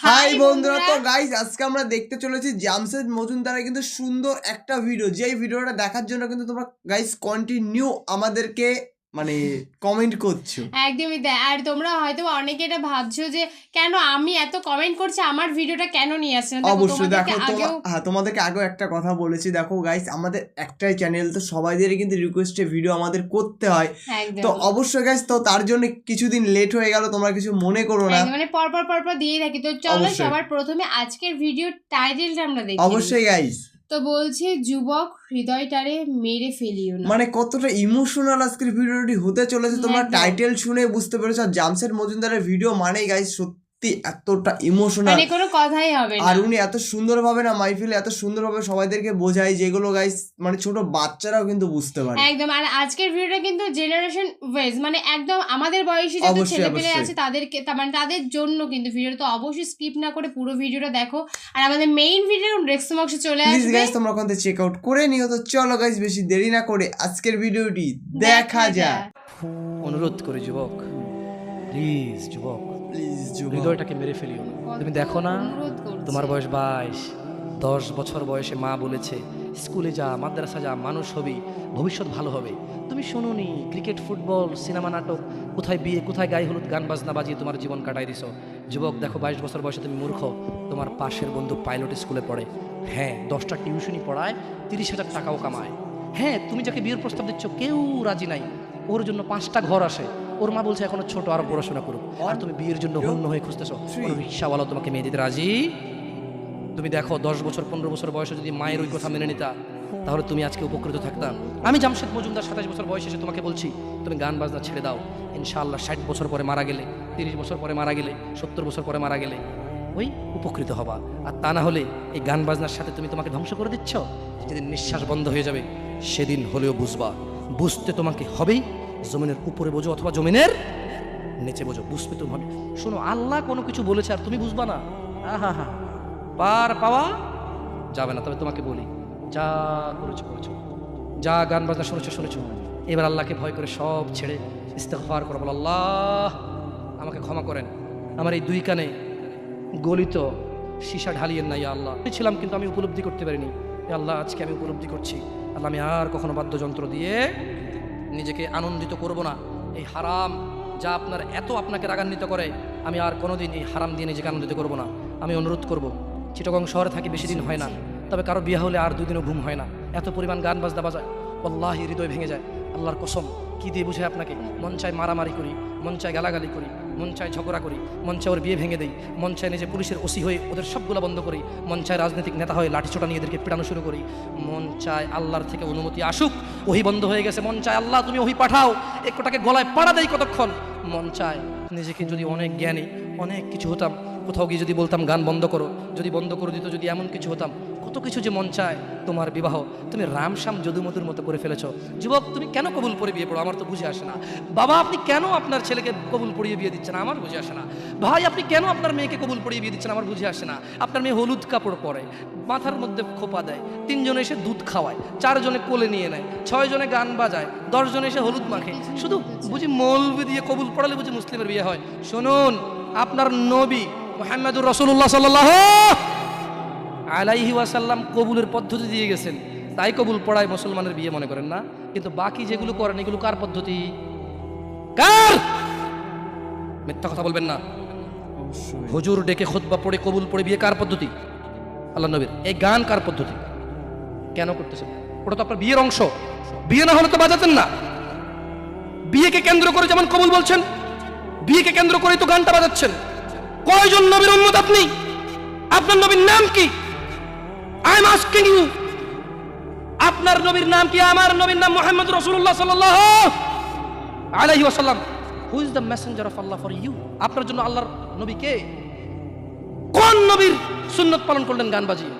High বন্ধুরা, তো guys আজকে আমরা দেখতে চলেছি জামশেদ মজুমদারের কিন্তু সুন্দর একটা ভিডিও। যেই ভিডিওটা দেখার জন্য কিন্তু তোমরা গাইস কন্টিনিউ আমাদেরকে মানে কমেন্ট করছো। একদমই তাই। আর তোমরা হয়তো অনেকে এটা ভাবছো যে কেন আমি এত কমেন্ট করছি, আমার ভিডিওটা কেন নিয়ে আসছে না। অবশ্যই দেখো, তোমাদেরকে আগেও একটা কথা বলেছি। দেখো গাইস, আমাদের একটাই চ্যানেল, তো সবাইদেরই কিন্তু রিকোয়েস্টে ভিডিও আমাদের করতে হয়। তো অবশ্যই গাইস, তো তার জন্য কিছুদিন লেট হয়ে গেল, তোমরা কিছু মনে করো না। মানে পরপর দিয়ে থাকি। তো চলো সবার প্রথমে আজকের ভিডিও টাইটেলটা আমরা দেখি। অবশ্যই গাইস। তো বলছে যুবক হৃদয়টারে মেরে ফেলিও না। মানে কতটা ইমোশনাল আজকের ভিডিওটি হতে চলেছে তোমরা টাইটেল শুনে বুঝতে পেরেছো। আর জামশেদ মজুমদারের ভিডিও মানেই গাইস সত্যি এতটা ইমোশনাল, মানে কোনো কথাই হবে না। আর উনি এত সুন্দরভাবে না মাইফিলে এত সুন্দরভাবে সবাইদেরকে বোঝায়, যেগুলো গাইস মানে ছোট বাচ্চারাও কিন্তু বুঝতে পারে একদম। আর আজকের ভিডিওটা কিন্তু জেনারেশন ওয়াইজ, মানে একদম আমাদের বয়সী যত ছেলেপেলে আছে তাদেরকে, মানে তাদের জন্য কিন্তু ভিডিওটা, তো অবশ্যই স্কিপ না করে পুরো ভিডিওটা দেখো। আর আমাদের মেইন ভিডিও ডেসক্রিপশন বক্সে চলে আসবে, প্লিজ গাইস তোমরা ওখান থেকে চেক আউট করে নিও। তো চলো গাইস, বেশি দেরি না করে আজকের ভিডিওটি দেখা যাক। অনুরোধ করে যুবক, প্লিজ যুবক, হৃদয়টাকে মেরে ফেলিও না। তুমি দেখো না, তোমার বয়স 22, 10 বছর বয়সে মা বলেছে স্কুলে যা, মাদ্রাসা যা, মানুষ হবি, ভবিষ্যৎ ভালো হবে। তুমি শোনোনি, ক্রিকেট, ফুটবল, সিনেমা, নাটক, কোথায় বিয়ে, কোথায় গায়ে হলুদ, গান বাজনা বাজিয়ে তোমার জীবন কাটাই দিছো। যুবক দেখো, 22 বছর বয়সে তুমি মূর্খ। তোমার পাশের বন্ধু পাইলট স্কুলে পড়ে, হ্যাঁ 10টা টিউশনি পড়ায়, 30,000 টাকাও কামায়। হ্যাঁ, তুমি যাকে বিয়ের প্রস্তাব দিচ্ছ কেউ রাজি নাই, ওর জন্য 5টা ঘর আসে, ওর মা বলছে এখনো ছোট, আরো পড়াশোনা করুক, আর তুমি বিয়ের জন্য হন্য হয়ে খুঁজতেছো। রিক্সাওয়ালা তোমাকে মেয়ে দিতে রাজি। তুমি দেখো 10 বছর 15 বছর বয়সে যদি মায়ের ওই কথা মেনে নিতা, তাহলে তুমি আজকে উপকৃত থাকতাম। আমি জামশেদ মজুমদার 27 বছর বয়সে এসে তোমাকে বলছি তুমি গান বাজনা ছেড়ে দাও। ইনশাআল্লাহ 60 বছর পরে মারা গেলে, 30 বছর পরে মারা গেলে, 70 বছর পরে মারা গেলে ওই উপকৃত হবা। আর তা না হলে এই গান বাজনার সাথে তুমি তোমাকে ধ্বংস করে দিচ্ছ। যেদিন নিঃশ্বাস বন্ধ হয়ে যাবে সেদিন হলেও বুঝবা। বুঝতে তোমাকে হবেই, জমিনের উপরে বোঝো অথবা জমিনের নিচে বোঝো, বুঝবে তুমি হবে। শোনো, আল্লাহ কোনো কিছু বলেছে আর তুমি বুঝবা না, আহা পার পাওয়া যাবে না। তবে তোমাকে বলি, যা করেছো করেছো, যা গান বাজনা শুনেছো, এবার আল্লাহকে ভয় করে সব ছেড়ে ইস্তেগফার করো, বলো আল্লাহ আমাকে ক্ষমা করেন, আমার এই 2 কানে গলিত সীসা ঢালিয়েন না ইয়া আল্লাহ। ছিলাম কিন্তু আমি উপলব্ধি করতে পারিনি, আল্লাহ আজকে আমি উপলব্ধি করছি। আল্লাহ আমি আর কখনো বাদ্যযন্ত্র দিয়ে নিজেকে আনন্দিত করব না। এই হারাম যা আপনাকে রাগান্বিত করে, আমি আর কোনোদিন এই হারাম দিয়ে নিজেকে আনন্দিত করব না। আমি অনুরোধ করব, চিটাগং শহরে থাকি, বেশি দিন হয় না, তবে কারো বিয়ে হলে আর 2 দিনও ঘুম হয় না, এত পরিমাণ গান বাজনা বাজায়, আল্লাহি হৃদয় ভেঙে যায়। আল্লাহর কসম, কি দিয়ে বুঝে আপনাকে? মন চায় মারামারি করি, মন চায় গালাগালি করি, মন চায় ঝগড়া করি, মন চায় ওর বিয়ে ভেঙে দেই, মন চায় নিজে পুলিশের ওসি হয়ে ওদের সবগুলো বন্ধ করি, মন চায় রাজনৈতিক নেতা হয়ে লাঠিছোটা নিয়ে এদেরকে পিটানো শুরু করি, মন চায় আল্লাহর থেকে অনুমতি আসুক, ওহি বন্ধ হয়ে গেছে, মন চায় আল্লাহ তুমি ওহি পাঠাও, একটাকে গলায় পাড়া দেই কতক্ষণ। মন চায় নিজেকে যদি অনেক জ্ঞানী, অনেক কিছু হতাম, কোথাও গিয়ে যদি বলতাম গান বন্ধ করো, যদি বন্ধ করে দিত, যদি এমন কিছু হতাম, কত কিছু যে মন চায়। তোমার বিবাহ তুমি রামশ্যাম যদুমধুর মতো করে ফেলেছো। যুবক তুমি কেন কবুল পড়ে বিয়ে পড়ো, আমার তো বুঝে আসে না। বাবা আপনি কেন আপনার ছেলেকে কবুল পড়িয়ে বিয়ে দিচ্ছেন, আমার বুঝে আসে না। ভাই আপনি কেন আপনার মেয়েকে কবুল পড়িয়ে বিয়ে দিচ্ছেন, আমার বুঝে আসে না। আপনার মেয়ে হলুদ কাপড় পরে, মাথার মধ্যে খোপা দেয়, 3 জনে এসে দুধ খাওয়ায়, 4 জনে কোলে নিয়ে নেয়, 6 জনে গান বাজায়, 10 জনে এসে হলুদ মাখে, শুধু বুঝি মৌলবি দিয়ে কবুল পড়ালে বুঝি মুসলিমের বিয়ে হয়। শুনুন, আপনার নবী মুহাম্মদুর রাসূলুল্লাহ সাল্লাল্লাহু আলাইহি ওয়াসাল্লাম কবুলের পদ্ধতি দিয়ে গেছেন, তাই কবুল পড়ায় মুসলমানের বিয়ে মনে করেন না। কিন্তু বাকি যেগুলো করেন এগুলো কার পদ্ধতি? কার? মিথ্যা কথা বলবেন না। হুজুর ডেকে খুতবা পড়ে কবুল পড়ে বিয়ে কার পদ্ধতি? আল্লাহ নবীর। এই গান কার পদ্ধতি? কেন করতেছেন? ওটা তো আপনার বিয়ের অংশ, বিয়ে না হলে তো বাজাতেন না। বিয়েকে কেন্দ্র করে যেমন কবুল বলছেন, বিয়েকে কেন্দ্র করেই তো গানটা বাজাচ্ছেন। কয়জন নবীর উম্মত আপনি? আপনার নবীর নাম কি? আই এম আস্কিং ইউ, আপনার নবীর নাম কি? আমার নবীর নাম মুহাম্মদ রাসূলুল্লাহ সাল্লাল্লাহু আলাইহি ওয়াসাল্লাম। Who is the messenger of Allah for you? আপনার জন্য আল্লাহর নবী কে? কোন নবীর সুন্নাত পালন করলেন গান বাজিয়ে?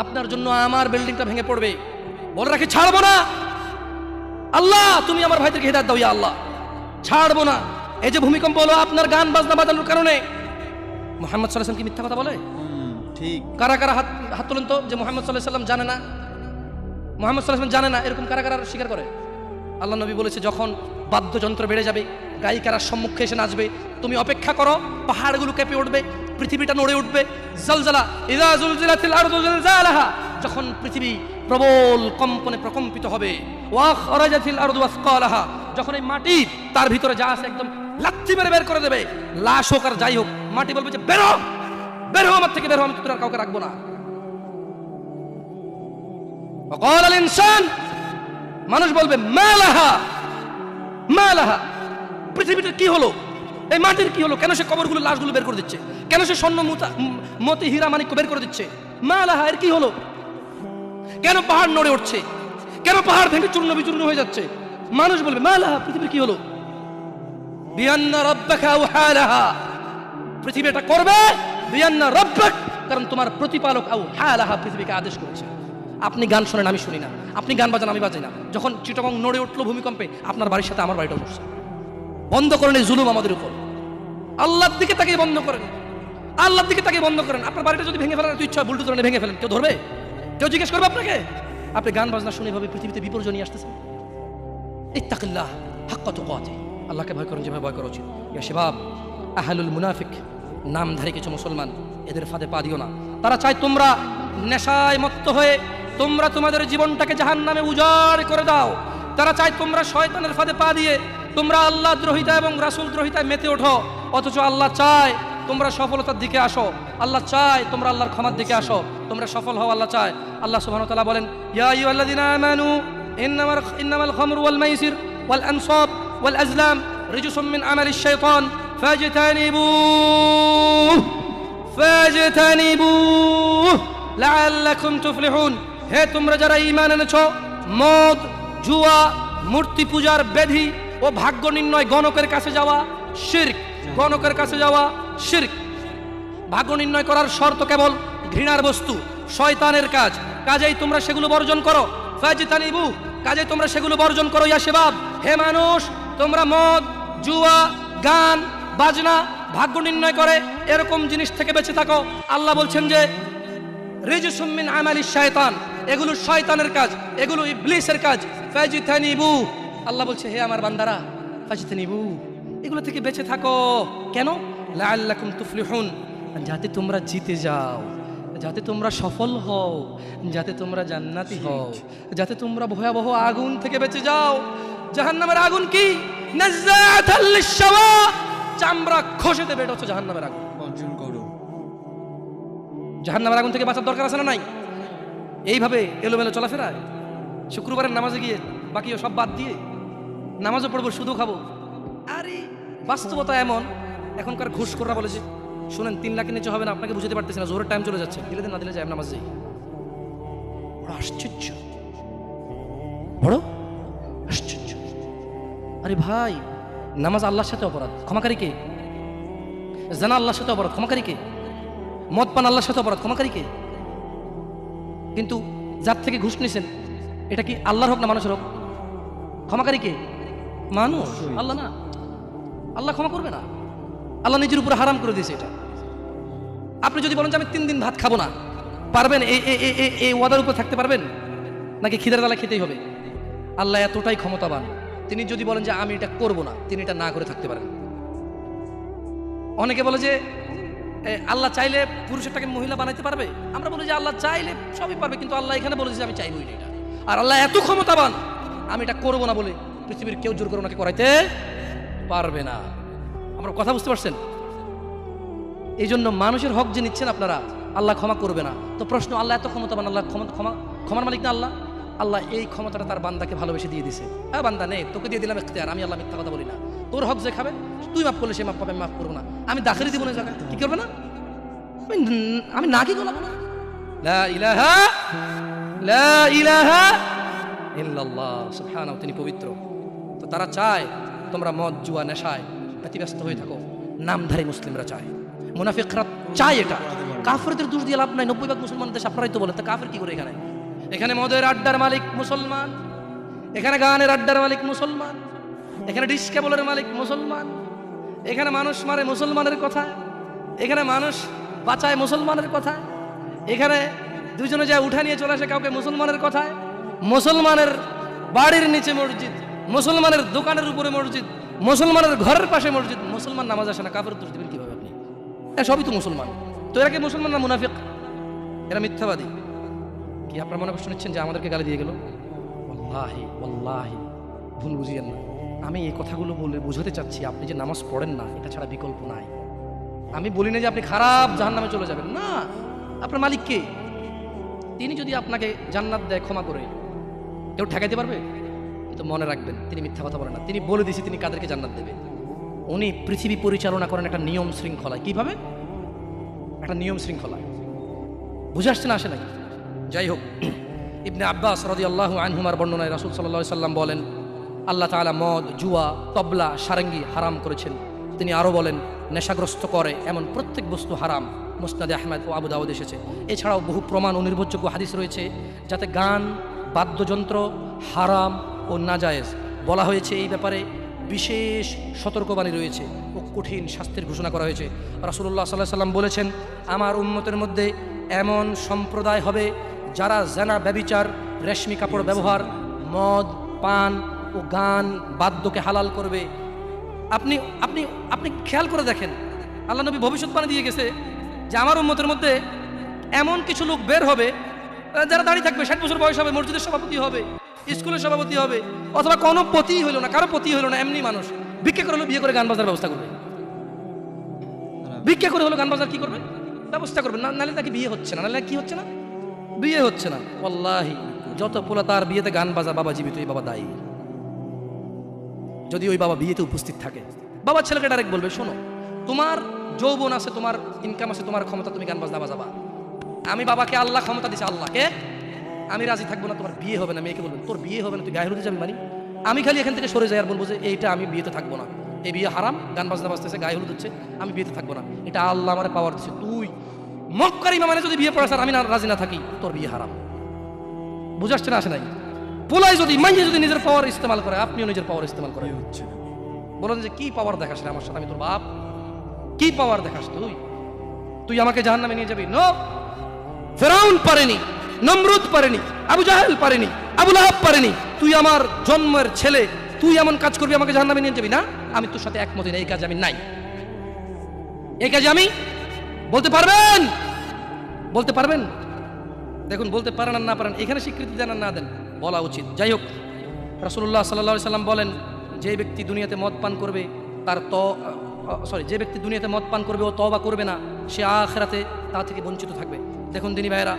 আপনার জন্য আমার বিল্ডিংটা ভেঙে পড়বে, বলে রাখি ছাড়বো না। আল্লাহ তুমি আমার ভাইদেরকে হিদায়াত দাও ইয়া আল্লাহ, ছাড়বো না। এই যে ভূমিকম্প হলো আপনার গান বাজনা বাজানোর কারণে। মুহাম্মদ সাল্লাল্লাহু আলাইহি ওয়াসাল্লাম কি মিথ্যা কথা বলে? ঠিক। কারা কারা হাত তোলেন তো যে মুহাম্মদ সাল্লাল্লাহু আলাইহি ওয়াসাল্লাম জানে না, মুহাম্মদ সাল্লাল্লাহু আলাইহি ওয়াসাল্লাম জানে না, এরকম কারা কারা স্বীকার করে? আল্লাহ নবী বলেছে যখন বাদ্যযন্ত্র বেড়ে যাবে, গায়িকারা সম্মুখে এসে নাচবে, তুমি অপেক্ষা করো, পাহাড়গুলো কেঁপে উঠবে, পৃথিবীটা নড়ে উঠবে। জালজালা ইযা যুলজিলাতিল আরদু জিলজালাহা, যখন পৃথিবী প্রবল কম্পনে প্রকম্পিত হবে। ওয়া খরাজাতিল আরদু আসকালাহা, যখন এই মাটি তার ভিতরে যা আছে একদম লাথি মেরে বের করে দেবে, লাশ হোক আর যাই হোক, মাটি বলবে যে বের হও, বের হও আমার থেকে, বের হও, আমি তোর আর কাউকে রাখবো না। ওয়াকাল আল ইনসান, মানুষ বলবে মালাহা মালাহা, পৃথিবীটার কি হলো, এই মাটির কি হলো, কেন সে কবরগুলো লাশগুলো বের করে দিচ্ছে, কেন সে স্বর্ণ মতি হীরা মানিক্য বের করে দিচ্ছে, মালাহা, এর কি হলো, কেন পাহাড় নড়ে উঠছে, কেন পাহাড় ভেঙে চূর্ণ বিচূর্ণ হয়ে যাচ্ছে। মানুষ বলবে মালাহা, পৃথিবীর কি হলো, বিআন্না রাব্বাকা আওহালাহা, পৃথিবী এটা করবে, বিআন্না রাব্বাক, কারণ তোমার প্রতিপালক আওহালাহা পৃথিবীকে আদেশ করেছে। আপনি গান শোনেন, আমি শুনি না, আপনি গান বাজান, আমি বাজাই না, যখন চিটাগং নড়ে উঠলো ভূমিকম্পে, আপনার বাড়ির সাথে আমার বাড়িটা উঠছে। বন্ধ করেন এই জুলুম আমাদের উপর, আল্লাহর দিকে তাকিয়ে বন্ধ করেন, আল্লাহর দিকে তাকিয়ে বন্ধ করেন। আপনার বাড়িটা যদি ভেঙে ফেলার ইচ্ছা, বুলডোজার ভেঙে ফেলেন, কেউ ধরবে, কেউ জিজ্ঞেস করবে আপনাকে? আপনি গান বাজনা শুনে ভাবে পৃথিবীতে বিপর্যয় নিয়ে আসতেছেন। ইত্তাকিল্লাহ হাক্কা তুকাতিহ, আল্লাহকে ভয় করেন যেভাবে ভয় করা উচিত। ইয়া শাবাব, আহলুল মুনাফিক, নামধারী কিছু মুসলমান, এদের ফাঁদে পা দিও না। তারা চায় তোমরা নেশায় মত্ত হয়ে তোমরা তোমাদের জীবনটাকে জাহান্নামে উজাড় করে দাও। তারা চায় তোমরা শয়তানের ফাঁদে পা দিয়ে তোমরা আল্লাহ দ্রোহিতা এবং রাসূল দ্রোহিতায় মেতে ওঠো, অথচ আল্লাহ চায় তোমরা সফলতার দিকে আসো, আল্লাহ চায় তোমরা আল্লাহর ক্ষমার দিকে আসো, তোমরা সফল হও, আল্লাহ চায়। আল্লাহ সুবহানাহু ওয়া তাআলা বলেন, ইয়া আইয়ুহাল্লাযীনা আমানু ইন্নামাল খামরু ওয়াল মাইসির ওয়াল আনসাব ওয়াল আজলাম রিজসুম মিন আমালিশ শাইতান ফাজতানিবুহু লাআল্লাকুম তুফলিহুন। হে তোমরা যারা ঈমান এনেছো, মদ, জুয়া, মূর্তি পূজার ব্যাধি ও ভাগ্য নির্ণয় গণকের কাছে যাওয়া শিরক, গণকের কাছে যাওয়া শিরক। ভাগ্য নির্ণয় করার শর্ত কেবল ঘৃণার বস্তু, শয়তানের কাজ, কাজেই তোমরা সেগুলো বর্জন করো। ফাজতানিবু, কাজেই তোমরা সেগুলো বর্জন করো। ইয়া শাবাব, হে মানুষ, তোমরা মদ, জুয়া, গান বাজনা, ভাগ্য নির্ণয় করে এরকম জিনিস থেকে বেঁচে থাকো। আল্লাহ বলছেন যে রিজসুম মিন আমালিশ শায়তান, এগুলো শয়তানের কাজ, এগুলো ইবলিসের কাজ। ফাজতানিবু, আল্লাহ বলছে হে আমার বান্দারা, ফাজতানিবু, এগুলো থেকে বেঁচে থাকো। কেন? লাআল্লাকুম তুফলিহুন, যাতে তোমরা জিতে যাও, যাতে তোমরা সফল হও, যাতে তোমরা জান্নাতি হও, যাতে তোমরা ভয়াবহ আগুন থেকে বেঁচে যাও। জাহান্নামের আগুন কি? নাযাআতাল লিশশাওয়া, চামড়া খসে দেবে, এটা হচ্ছে জাহান্নামের আগুন। অর্জন করো। জাহান্নামের আগুন থেকে বাঁচার দরকার আছে না নাই? এইভাবে এলোমেলো চলাফেরায় শুক্রবারের নামাজে গিয়ে বাকিও সব বাদ দিয়ে নামাজও পড়বো, শুধু খাবো। আরে বাস্তবতা এমন, এখনকার ঘুষখোররা বলে যে শুনেন 3 লাখের নিচে হবে না, আপনাকে বুঝতে পারতেছি না, জোরের টাইম চলে যাচ্ছে, দিলে দিন না দিলে যাই নামাজ যাই। বড় আশ্চর্য, বড় আশ্চর্য। আরে ভাই, নামাজ আল্লাহর সাথে অপরাধ, ক্ষমাকারী কে? জানা আল্লাহর সাথে অপরাধ, ক্ষমাকারী কে? মদ পান আল্লাহর সাথে অপরাধ, ক্ষমাকারী কে? কিন্তু যার থেকে ঘুষ নিছেন, এটা কি আল্লাহর হোক না মানুষের হোক? ক্ষমাকারী কে? মানুষ, আল্লাহ না। আল্লাহ ক্ষমা করবে না, আল্লাহ নিজের উপর হারাম করে দিয়েছে এটা। আপনি যদি বলেন যে আমি 3 দিন ভাত খাবো না, পারবেন? এই ওয়াদার উপর থাকতে পারবেন? নাকি খিদের জ্বালা খেতেই হবে? আল্লাহ এতটাই ক্ষমতাবান, তিনি যদি বলেন যে আমি এটা করবো না, তিনি এটা না করে থাকতে পারেন। অনেকে বলে যে আল্লাহ চাইলে পুরুষেরটাকে মহিলা বানাইতে পারবে। আমরা বলি যে আল্লাহ চাইলে সবই পারবে, কিন্তু আল্লাহ এখানে বলেছে যে আমি চাইবই না এটা। আর আল্লাহ এত ক্ষমতাবান, আমি এটা করবো না বলে পৃথিবীর কেউ জোর করে ওনাকে করাইতে পারবে না। আমরা কথা বুঝতে পারছেন? এই জন্য মানুষের হক যে নিচ্ছেন আপনারা, আল্লাহ ক্ষমা করবে না। তো প্রশ্ন, আল্লাহ এত ক্ষমতাবান, আল্লাহ ক্ষমার মালিক না আল্লাহ? আল্লাহ এই ক্ষমতাটা তার বান্দাকে ভালোবেসে দিয়ে দিছে। হ্যাঁ বান্দা নে, তোকে দিয়ে দিলাম ইখতিয়ার, আমি আল্লাহ মিথ্যা কথা বলি না। তোর হক যে খাবে, তুই মাফ করলে সে মাফ পাবে, আমি মাফ করবো না। আমি দাখিলি দিব না জায়গায়, কি করবে না? আমি না কি করলাম না। লা ইলাহা ইল্লাল্লাহ, সুবহানাহু, তিনি পবিত্র। তো তারা চায় তোমরা মদ, জুয়া, নেশায় ব্যতিব্যস্ত হয়ে থাকো। নামধারী মুসলিমরা চায়, মুনাফিকরা চায় এটা। কাফেরদের দোষ দিয়ে লাভ নাই, 90% মুসলমানদের দেশ, আপনারাই তো বলেন। তা কাফের কি করে? এখানে মদের আড্ডার মালিক মুসলমান, এখানে গানের আড্ডার মালিক মুসলমান, এখানে ডিস কেবলের মালিক মুসলমান, এখানে মানুষ মারে মুসলমানের কথা, এখানে মানুষ বাঁচায় মুসলমানের কথা, এখানে দুজনে যায় উঠা নিয়ে চলে আসে কাউকে মুসলমানের কথায়, মুসলমানের বাড়ির নিচে মসজিদ, মুসলমানের দোকানের উপরে মসজিদ, মুসলমানের ঘরের পাশে মসজিদ, মুসলমান নামাজ আসে না, কাফের দোষ দিবেন কিভাবে আপনি? সবই তো মুসলমান। তো এরা কি মুসলমান না মুনাফিক? এরা মিথ্যাবাদী। কি আপনারা মনে কষ্ট নিচ্ছেন যে আমাদেরকে গালি দিয়ে গেল? ওয়াল্লাহি ওয়াল্লাহি ভুল বুঝিয়েন না। আমি এই কথাগুলো বলে বোঝাতে চাচ্ছি, আপনি যে নামাজ পড়েন না এটা ছাড়া বিকল্প নাই। আমি বলি না যে আপনি খারাপ জাহান্নামে চলে যাবেন, না। আপনার মালিক কে? তিনি যদি আপনাকে জান্নাত দেয় ক্ষমা করে, কেউ ঠেকাইতে পারবে? কিন্তু মনে রাখবেন, তিনি মিথ্যা কথা বলেন না। তিনি বলে দিয়েছে তিনি কাদেরকে জান্নাত দেবে। উনি পৃথিবী পরিচালনা করেন একটা নিয়ম শৃঙ্খলায়। কিভাবে? একটা নিয়ম শৃঙ্খলায়। বুঝে আসছে না, আসে নাকি? যাই হোক, ইবনে আব্বাস রাদিয়াল্লাহু আনহুমার বর্ণনায় রাসূল সাল্লাল্লাহু আলাইহি সাল্লাম বলেন, আল্লাহ তাআলা মদ, জুয়া, তবলা, সারেঙ্গি হারাম করেছেন। তিনি আরও বলেন, নেশাগ্রস্ত করে এমন প্রত্যেক বস্তু হারাম। মুসনাদে আহমেদ ও আবু দাউদ এসেছে। এছাড়াও বহু প্রমাণ ও নির্ভরযোগ্য হাদিস রয়েছে যাতে গান, বাদ্যযন্ত্র হারাম ও নাজায়েজ বলা হয়েছে। এই ব্যাপারে বিশেষ সতর্কবাণী রয়েছে ও কঠিন শাস্তির ঘোষণা করা হয়েছে। রাসূলুল্লাহ সাল্লাল্লাহু আলাইহি সাল্লাম বলেছেন, আমার উম্মতের মধ্যে এমন সম্প্রদায় হবে যারা জানা, ব্যভিচার, রেশমি কাপড় ব্যবহার, মদ, পান ও গান, বাদ্যকে হালাল করবে। আপনি আপনি আপনি খেয়াল করে দেখেন, আল্লাহ নবী ভবিষ্যৎবাণী দিয়ে গেছে যে আমার উম্মতের মধ্যে এমন কিছু লোক বের হবে যারা দাঁড়িয়ে থাকবে, 60 বছর বয়স হবে, মসজিদের সভাপতি হবে, স্কুলের সভাপতি হবে, অথবা কোনো পতি হইল না, কারো পতি হইল না, এমনি মানুষ ভিক্ষা করে হলো বিয়ে করে গান বাজার ব্যবস্থা করবে। ভিক্ষা করে হলো গান বাজার কি করবে? ব্যবস্থা করবে। না নাহলে তাকে বিয়ে হচ্ছে না, নাহলে কি হচ্ছে না? বিয়ে হচ্ছে না। ওয়াল্লাহি যত পোলা তার বিয়েতে গান বাজা, বাবা জীবিত, এই বাবা দায়ী। যদি ওই বাবা বিয়েতে উপস্থিত থাকে, বাবা ছেলেকে ডাইরেক্ট বলবে, শোনো, তোমার যৌবন আছে, তোমার ইনকাম আছে, তোমার ক্ষমতা, তুমি গান বাজনা বাজাবা। আমি বাবাকে আল্লাহ ক্ষমতা দিছে, আল্লাহকে আমি রাজি থাকবো না, তোমার বিয়ে হবে না। মেয়েকে বলবেন, তোর বিয়ে হবে না, তুই গায়ে হলুদে যাবি মানে? আমি খালি এখান থেকে সরে যাই আর বলবো যে এইটা আমি বিয়েতে থাকবো না, এই বিয়ে হারাম, গান বাজনা বাজতেছে, গায়ে হলুদ হচ্ছে, আমি বিয়েতে থাকবো না, এটা আল্লাহ আমার পাওয়ার দিচ্ছে। তুই মক্কার ইমামে যদি বিয়ে পড়াস আর আমি না রাজি না থাকি, তোর বিয়ে হারাম। বুঝে আসছে না, আসে নাই? পোলাই যদি মাইয়ে যদি নিজের পাওয়ার ইস্তেমাল করে, আপনিও নিজের পাওয়ার ইস্তেমাল করে হচ্ছে। বলেন যে কি পাওয়ার দেখাস রে আমার সাথে, আমি তোর বাপ, কি পাওয়ার দেখাস তুই? তুই আমাকে জাহান্নামে নিয়ে যাবি? নো, ফেরাউন পারেনি, নমরুদ পারেনি, আবু জাহেল পারেনি, আবু লাহাব পারেনি। তুই আমার জন্মের ছেলে, তুই এমন কাজ করবি আমাকে জাহান্নামে নিয়ে যাবি? না, আমি তোর সাথে একমত না, এই কাজে আমি নাই। এই কাজে আমি বলতে পারবেন? বলতে পারবেন? দেখুন, বলতে পারেন আর না পারেন, এখানে স্বীকৃতি দেন আর না দেন, বলা উচিত। যাই হোক, রাসূলুল্লাহ সাল্লাল্লাহু আলাইহি সাল্লাম বলেন, যে ব্যক্তি দুনিয়াতে মদ পান করবে যে ব্যক্তি দুনিয়াতে মদ পান করবে ও তওবা করবে না, সে আখিরাতে তা থেকে বঞ্চিত থাকবে। দেখুন দিনী ভাইয়েরা,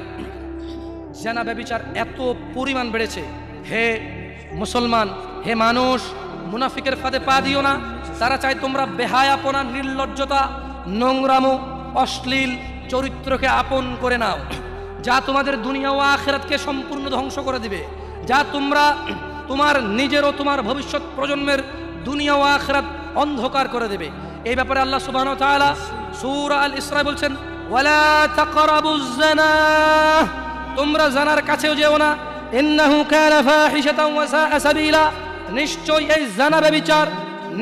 জিনা ব্যভিচার এত পরিমাণ বেড়েছে। হে মুসলমান, হে মানুষ, মুনাফিকের ফাঁদে পা দিও না। তারা চায় তোমরা বেহায়াপনা, নির্লজ্জতা, নোংরামো, অশ্লীল চরিত্রকে আপন করে নাও, যা তোমাদের দুনিয়া ও আখিরাতকে সম্পূর্ণ ধ্বংস করে দিবে, যা তোমার নিজের ও তোমার ভবিষ্যৎ প্রজন্মের দুনিয়া ও আখিরাত অন্ধকার করে দেবে। এই ব্যাপারে আল্লাহ সুবহানাহু ওয়া তাআলা সূরা আল ইসরা বলছেন, ওয়ালা তাকরাবুজ জিনা, তোমরা জানার কাছেও যেও না, ইন্নাহু কানা ফাহিশাতাও ওয়া সাআ সাবিলা, নিশ্চয়ই এই জানা ব্যভিচার,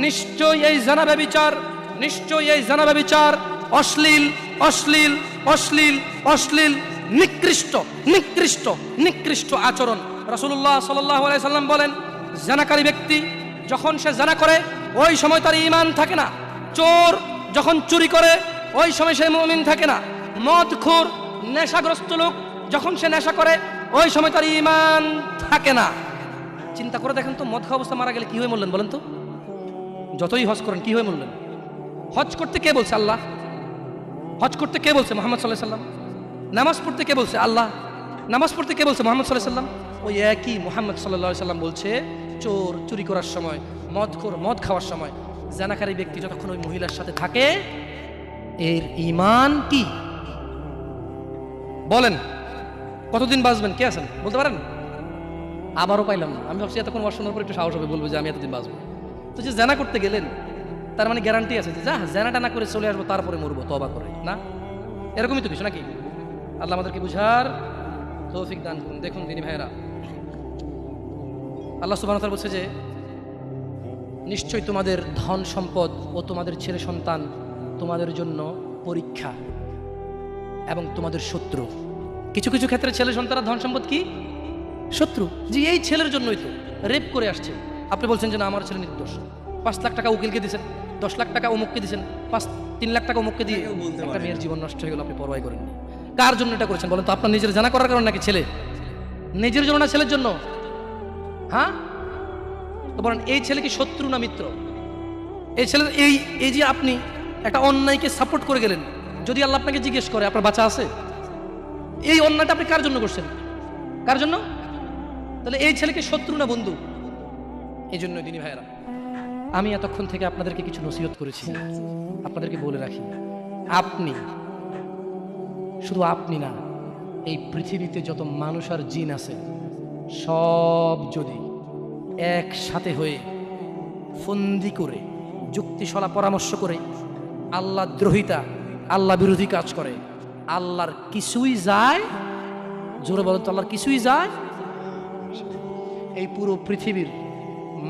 নিশ্চয়ই এই জানা ব্যভিচার, নিশ্চয়ই এই জানা ব্যভিচার অশ্লীল, অশ্লীল, অশ্লীল, অশ্লীল, নিকৃষ্ট, নিকৃষ্ট, নিকৃষ্ট আচরণ। রাসূলুল্লাহ সাল্লাল্লাহু আলাইহি সাল্লাম বলেন, জানাকারী ব্যক্তি যখন সে জানা করে ওই সময় তার ঈমান থাকে না। চোর যখন চুরি করে ওই সময় সে মুমিন থাকে না। মদখোর, নেশাগ্রস্ত লোক যখন সে নেশা করে ওই সময় তার ঈমান থাকে না। চিন্তা করে দেখেন তো, মদ খাওয়া অবস্থা মারা গেলে কি হয়ে মরলেন বলেন তো? যতই হজ করেন কি হয়ে মরলেন? হজ করতে কে বলছে? আল্লাহ। হজ করতে কে বলছে? মুহাম্মদ সাল্লাল্লাহু আলাইহি সাল্লাম। নামাজ পড়তে কে বলছে? আল্লাহ। নামাজ পড়তে কে বলছে? মুহাম্মদ সাল্লাল্লাহু আলাইহি সাল্লাম। ওই একই মুহাম্মদ সাল্লাল্লাহু আলাইহি সাল্লাম বলছে, চোর চুরি করার সময়, মদখোর মদ খাওয়ার সময়, জানাকারী ব্যক্তি যতক্ষণ ওই মহিলার সাথে থাকে এর ঈমান কি? বলেন কতদিন বাঁচবেন? কে আছেন বলতে পারেন? আবারও পাইলাম না। আমি ভাবছি এতক্ষণ ওয়াজ শোনার পর একটু সাহস হবে, বলবো যে আমি এতদিন বাঁচবো। তো যে জানা করতে গেলেন তার মানে গ্যারান্টি আছে যে যা জানাটা না করে চলে আসবো, তারপরে মরবো তওবা করে, না? এরকমই তো কিছু নাকি? আল্লাহ আমাদেরকে বুঝার তৌফিক দান করুন। দেখুন দিনী ভাইয়েরা, আল্লাহ সুবহানাহু ওয়া তাআলা বলছে যে নিশ্চয়ই তোমাদের ধন সম্পদ ও তোমাদের ছেলে সন্তান তোমাদের জন্য পরীক্ষা এবং তোমাদের শত্রু। কিছু কিছু ক্ষেত্রে ছেলে সন্তান আর ধন সম্পদ কি শত্রু। যে এই ছেলের জন্যই তো রেপ করে আসছে, আপনি বলছেন যে না আমার ছেলে নির্দোষ, 5 লাখ টাকা উকিলকে দিয়েছেন, 10 লাখ টাকা অমুককে দিয়েছেন, 3 লাখ টাকা অমুককে দিয়ে একটা মেয়ের জীবন নষ্ট হয়ে গেল, আপনি পরোয়াই করেননি। কার জন্য এটা করেছেন বলেন তো? আপনার নিজের জানা করার কারণ নাকি ছেলে? নিজের জন্য না ছেলের জন্য? হ্যাঁ, তো বলেন এই ছেলে কি শত্রু না মিত্র? এই ছেলে এই যে আপনি একটা অন্যায়কে সাপোর্ট করে গেলেন, যদি আল্লাহ আপনাকে জিজ্ঞেস করে আপনার বাচ্চা আছে, এই অন্যায়টা আপনি কার জন্য করছেন? কার জন্য? তাহলে এই ছেলেকে শত্রু না বন্ধু? এই জন্য দিনী ভাইয়েরা, আমি এতক্ষণ থেকে আপনাদেরকে কিছু নসিহত করেছি, আপনাদেরকে বলে রাখি, আপনি, শুধু আপনি না, এই পৃথিবীতে যত মানুষ আর জিন আছে সব যদি একসাথে হয়ে ফন্দি করে যুক্তিশলা পরামর্শ করে আল্লাহ দ্রোহিতা, আল্লাহ বিরোধী কাজ করে, আল্লাহর কিছুই যায়? জোরে বলেন তো, আল্লাহর কিছুই যায়? এই পুরো পৃথিবীর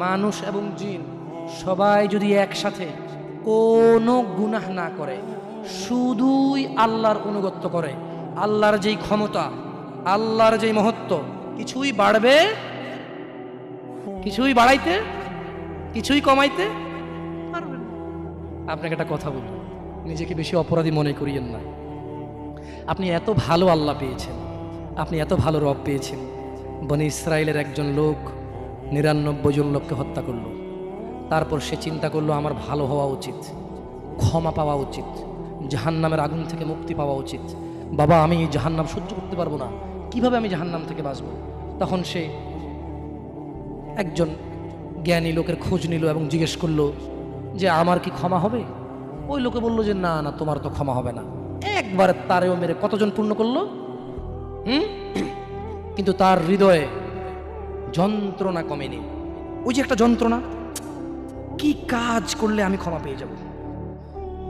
মানুষ এবং জিন সবাই যদি একসাথে কোনো গুনাহ না করে, শুধুই আল্লাহর অনুগত্য করে, আল্লাহর যেই ক্ষমতা, আল্লাহর যেই মহত্ব, কিছুই বাড়বে, কিছুই বাড়াইতে, কিছুই কমাইতে পারবে না। আপনাকে একটা কথা বলি, নিজেকে বেশি অপরাধী মনে করিয়েন না। আপনি এত ভালো আল্লাহ পেয়েছেন, আপনি এত ভালো রব পেয়েছেন। বনি ইসরায়েলের একজন লোক 99 জন লোককে হত্যা করলো, তারপর সে চিন্তা করলো আমার ভালো হওয়া উচিত, ক্ষমা পাওয়া উচিত, জাহান্নামের আগুন থেকে মুক্তি পাওয়া উচিত। বাবা আমি জাহান্নাম সহ্য করতে পারবো না, কিভাবে আমি জাহান্নাম থেকে বাঁচবো? তখন সে একজন জ্ঞানী লোকের খোঁজ নিল এবং জিজ্ঞেস করলো যে আমার কি ক্ষমা হবে? ওই লোকে বললো যে না না, তোমার তো ক্ষমা হবে না। একবারে তারেও মেরে কতজন পূর্ণ করলো? কিন্তু তার হৃদয়ে যন্ত্রণা কমেনি। ওই যে একটা যন্ত্রণা, কি কাজ করলে আমি ক্ষমা পেয়ে যাব,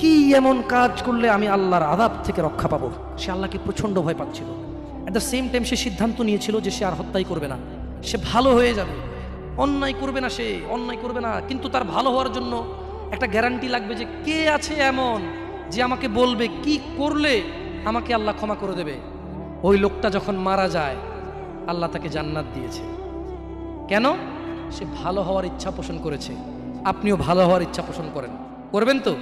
কি এমন কাজ করলে আমি আল্লাহর আযাব থেকে রক্ষা পাবো। সে আল্লাহকে প্রচন্ড ভয় পাচ্ছিল। অ্যাট দ্য সেম টাইম সে সিদ্ধান্ত নিয়েছিল যে সে আর হত্যাই করবে না, সে ভালো হয়ে যাবে, অন্যায় করবে না, সে অন্যায় করবে না। কিন্তু তার ভালো হওয়ার জন্য একটা গ্যারান্টি লাগবে যে কে আছে এমন যে আমাকে বলবে কি করলে আমাকে আল্লাহ ক্ষমা করে দেবে। ওই লোকটা যখন মারা যায়, আল্লাহ তাকে জান্নাত দিয়েছে। কেন? সে ভালো হওয়ার ইচ্ছা পোষণ করেছে। আপনিও ভালো হওয়ার ইচ্ছা পোষণ করেন, করবেন তো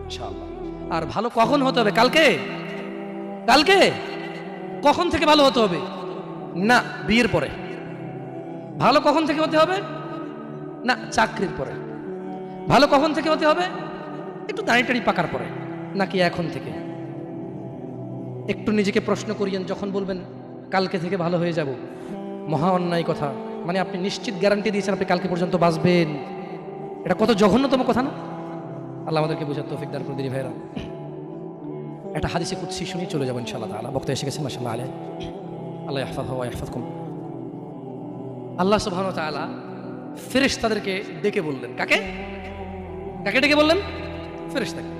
ইনশাআল্লাহ। আর ভালো কখন হতে হবে? কালকে? কালকে কখন থেকে ভালো হতে হবে? না বিয়ের পরে। ভালো কখন থেকে হতে হবে? না চাকরির পরে। ভালো কখন থেকে হতে হবে? একটু দাঁড়িয়ে পাকার পরে, নাকি এখন থেকে? একটু নিজেকে প্রশ্ন করিয়েন, যখন বলবেন কালকে থেকে ভালো হয়ে যাব, মহা অন্যায় কথা। মানে আপনি নিশ্চিত গ্যারান্টি দিয়েছেন আপনি কালকে পর্যন্ত বাঁচবেন। এটা কত জঘন্যতম কথা না? আল্লাহ আমাদেরকে বোঝার তৌফিক দান করুন দিনী ভাইরা। একটা হাদিসে কুদসি শুনি চলে যাবেন ইনশাআল্লাহ তাআলা। বক্তা এসে গেছেন মাশাআল্লাহ আলাইহি। আল্লাহ ইয়াহফাযহু ওয়া ইয়াহফাযকুম। আল্লাহ সুবহানাহু ওয়া তাআলা ফেরেশতাদেরকে ডেকে বললেন, কাকে কাকে ডেকে বললেন? ফেরেশতাকে,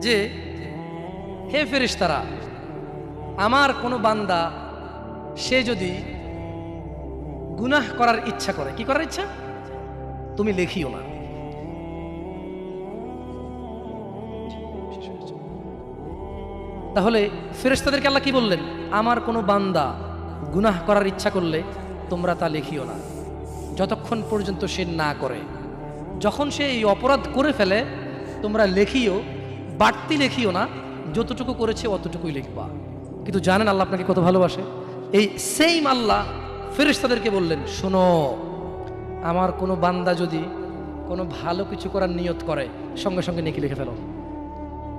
যে হে ফেরেশতারা, আমার কোনো বান্দা সে যদি গুনাহ করার ইচ্ছা করে, কি করার ইচ্ছা? তুমি লেখিও না। তাহলে ফেরেশতাদেরকে আল্লাহ কি বললেন? আমার কোনো বান্দা গুনাহ করার ইচ্ছা করলে তোমরা তা লেখিও না, যতক্ষণ পর্যন্ত সে না করে। যখন সে এই অপরাধ করে ফেলে তোমরা লেখিও, বাড়তি লেখিও না, যতটুকু করেছে অতটুকুই লিখবা। কিন্তু জানেন আল্লাহ আপনাকে কত ভালোবাসে? এই সেম আল্লাহ ফেরেশতাদেরকে বললেন, শোনো, আমার কোনো বান্দা যদি কোনো ভালো কিছু করার নিয়ত করে, সঙ্গে সঙ্গে নেকি লিখে ফেলো।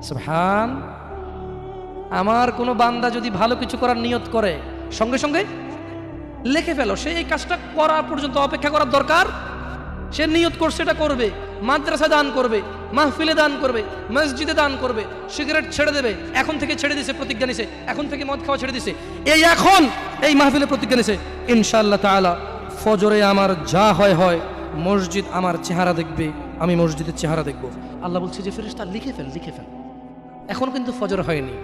সুবহান। আমার কোনো বান্দা যদি ভালো কিছু করার নিয়ত করে, সঙ্গে সঙ্গে লিখে ফেলো। সে এই কাজটা করা পর্যন্ত অপেক্ষা করার দরকার? সে নিয়ত করছে, এটা করবে, মাদ্রাসা দান করবে, মাহফিলে দান করবে, মসজিদে দান করবে, সিগারেট ছেড়ে দেবে, এখন থেকে ছেড়ে দিছে, প্রতিজ্ঞা নিছে, এখন থেকে মদ খাওয়া ছেড়ে দিছে, এই এখন এই মাহফিলে প্রতিজ্ঞা নিছে, ইনশাআল্লাহ তাআলা ফজরে আমার যা হয় হয়, মসজিদ আমার চেহারা দেখবে, আমি মসজিদের চেহারা দেখব। আল্লাহ বলছে যে ফেরেশতা লিখে ফেল, লিখে ফেল। এখন কিন্তু ফজর হয়নি,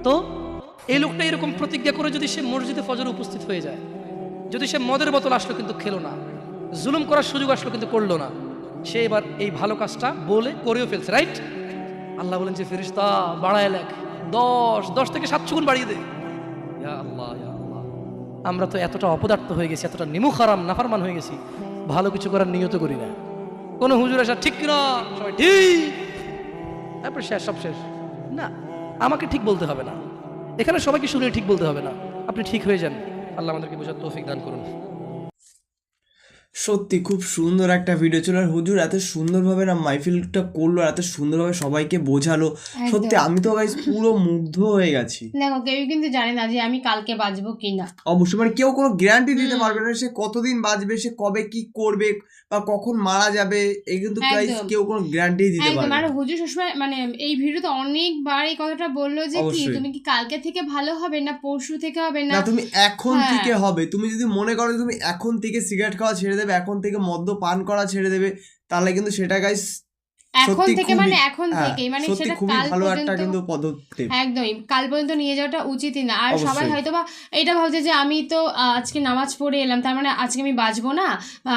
তো এই লোকটা এরকম প্রতিজ্ঞা করে যদি সে মসজিদে ফজরে উপস্থিত হয়ে যায়, যদি সে মদের বোতল আসলো কিন্তু খেলো না, জুলুম করার সুযোগ আসলো কিন্তু করলো না, সে এবার এই ভালো কাজটা বলে করেও ফেলছে, রাইট? আল্লাহ বলেন যে ফেরেশতা বাড়ায় লেখ, 10 থেকে 700 গুণ বাড়িয়ে দে। ইয়া আল্লাহ, ইয়া আল্লাহ, আমরা তো এতটা অপদার্থ হয়ে গেছি, এতটা নিমুখ হারাম নাফরমান হয়ে গেছি। ভালো কিছু করার নিয়ত করি না। কোনো হুজুর আসা ঠিক কিনা সবাই ঠিক, তারপর শেষ, সব শেষ। না, আমাকে ঠিক বলতে হবে না, এখানে সবাইকে শুনে ঠিক বলতে হবে না, আপনি ঠিক হয়ে যান। আল্লাহ আমাদেরকে বোঝার তৌফিক দান করুন। সত্যি খুব সুন্দর একটা ভিডিও ছিল, আর হুজুর এত সুন্দরভাবে না মাহফিলটা করলো, আর এত সুন্দরভাবে সবাইকে বোঝালো, সত্যি আমি তো গাইস পুরো মুগ্ধ হয়ে গেছি। দেখো কেউ কিন্তু জানে না যে আমি কালকে বাঁচবো কিনা, অবশ্যই, মানে কেউ কোনো গ্যারান্টি দিতে পারবে না সে কতদিন বাঁচবে, সে কবে কি করবে বা কখন মারা যাবে, এই কিন্তু গাইস কেউ কোনো গ্যারান্টি দিতে পারবে না। আর হুজুর সবসময় মানে এই ভিডিওতে অনেকবার এই কথাটা বললো যে কি তুমি কি কালকে থেকে ভালো হবে না পরশু থেকে হবে না, তুমি এখন থেকে হবে। তুমি যদি মনে করো তুমি এখন থেকে সিগারেট খাওয়া ছেড়ে দেবে, এখন থেকে মদ্যপান করা ছেড়ে দেবে, তাহলে কিন্তু সেটা গাইস এখন থেকে মানে এখন থেকেই মানে সেটা খুবই কাল ভালো পর্যন্ত একটা কিন্তু পদক্ষেপ, একদমই কাল পর্যন্ত নিয়ে যাওয়াটা উচিতই না। আর সবাই হয়তো বা এটা ভাবছে যে আমি তো আজকে নামাজ পড়ে এলাম তার মানে আজকে আমি বাঁচবো না,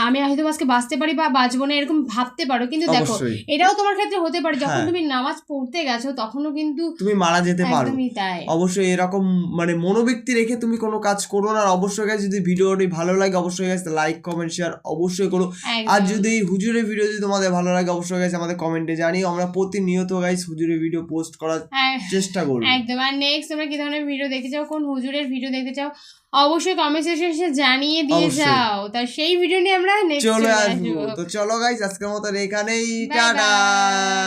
আমি হয়তো আজকে বাঁচতে পারি বা বাঁচবো না এরকম ভাবতে পারো, কিন্তু দেখো এটাও তোমার ক্ষেত্রে হতে পারে যখন তুমি নামাজ পড়তে গেছো তখনও কিন্তু তুমি মারা যেতে পারো। একদমই তাই, অবশ্যই এরকম মানে মনোবৃত্তি রেখে তুমি কোনো কাজ করো না। আর অবশ্যই গাইস যদি ভিডিওটি ভালো লাগে অবশ্যই গাইস লাইক কমেন্ট শেয়ার অবশ্যই করো। আর যদি হুজুরের ভিডিও যদি তোমাদের ভালো লাগে অবশ্যই গাইস আমাদের কমেন্টে জানিও, আমরা প্রতিনিয়ত গাইস হুজুরের ভিডিও পোস্ট করার চেষ্টা করব। একদম। আর নেক্সট তোমরা কি ধরনের ভিডিও দেখতে চাও, কোন হুজুরের ভিডিও দেখতে চাও অবশ্যই কমেন্ট সেকশনে জানিয়ে দিয়ে যাও, তার সেই ভিডিও নিয়ে আমরা নেক্সট চলে আসবো। তো চলো গাইস আজকের মতো এখানেই, টাটা।